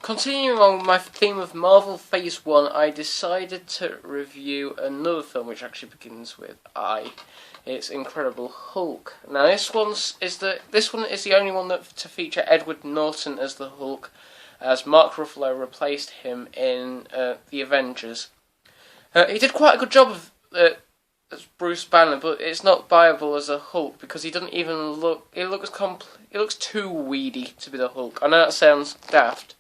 continuing on with my theme of Marvel Phase 1, I decided to review another film which actually begins with I. It's Incredible Hulk. Now this one is the only one to feature Edward Norton as the Hulk, as Mark Ruffalo replaced him in The Avengers. He did quite a good job of as Bruce Banner, but it's not viable as a Hulk because he doesn't even look. It looks too weedy to be the Hulk. I know that sounds daft,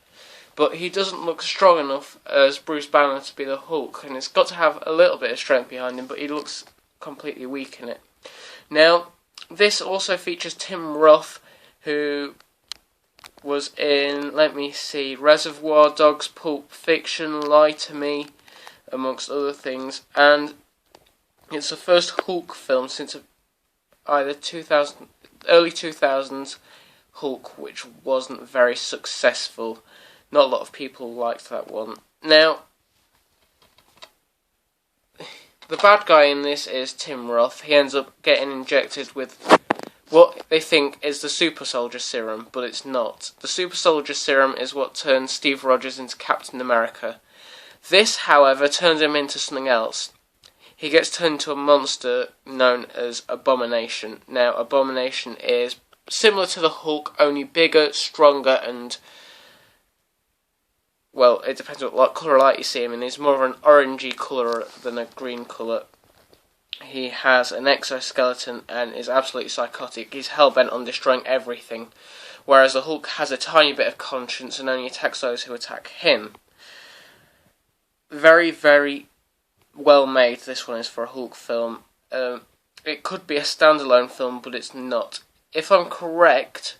but he doesn't look strong enough as Bruce Banner to be the Hulk, and it's got to have a little bit of strength behind him, but he looks completely weak in it. Now, this also features Tim Roth, who was in, Reservoir Dogs, Pulp Fiction, Lie to Me, amongst other things, and it's the first Hulk film since either early 2000s Hulk, which wasn't very successful. Not a lot of people liked that one. Now, the bad guy in this is Tim Roth. He ends up getting injected with what they think is the Super Soldier Serum, but it's not. The Super Soldier Serum is what turns Steve Rogers into Captain America. This, however, turns him into something else. He gets turned into a monster known as Abomination. Now, Abomination is similar to the Hulk, only bigger, stronger, and, well, it depends on what colour light you see him in. He's more of an orangey colour than a green colour. He has an exoskeleton and is absolutely psychotic. He's hell-bent on destroying everything, whereas the Hulk has a tiny bit of conscience and only attacks those who attack him. Very, very well made this one is for a Hulk film. It could be a standalone film, but it's not. If I'm correct,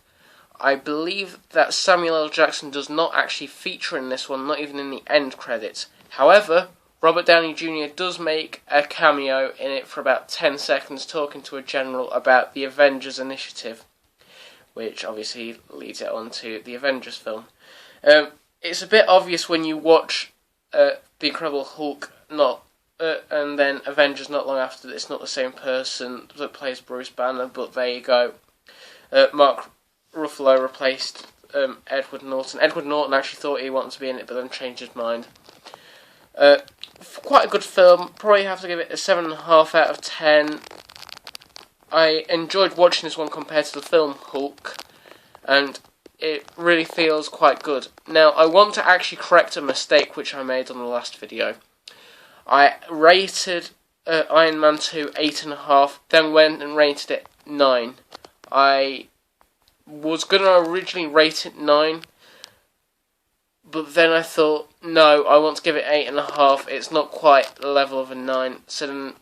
I believe that Samuel L. Jackson does not actually feature in this one, not even in the end credits. However, Robert Downey Jr. does make a cameo in it for about 10 seconds, talking to a general about the Avengers Initiative, which obviously leads it on to the Avengers film. It's a bit obvious when you watch The Incredible Hulk and then Avengers not long after that it's not the same person that plays Bruce Banner, but there you go. Mark Ruffalo replaced Edward Norton. Edward Norton actually thought he wanted to be in it, but then changed his mind. Quite a good film. Probably have to give it a 7.5 out of 10. I enjoyed watching this one compared to the film Hulk, and it really feels quite good. Now, I want to actually correct a mistake which I made on the last video. I rated Iron Man 2 8.5, then went and rated it 9. I was going to originally rate it 9, but then I thought, no, I want to give it 8.5. It's not quite the level of a 9, so then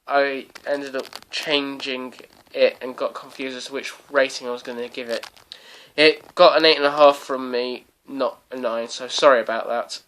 I ended up changing it and got confused as to which rating I was going to give it. It got an 8.5 from me, not a 9, so sorry about that.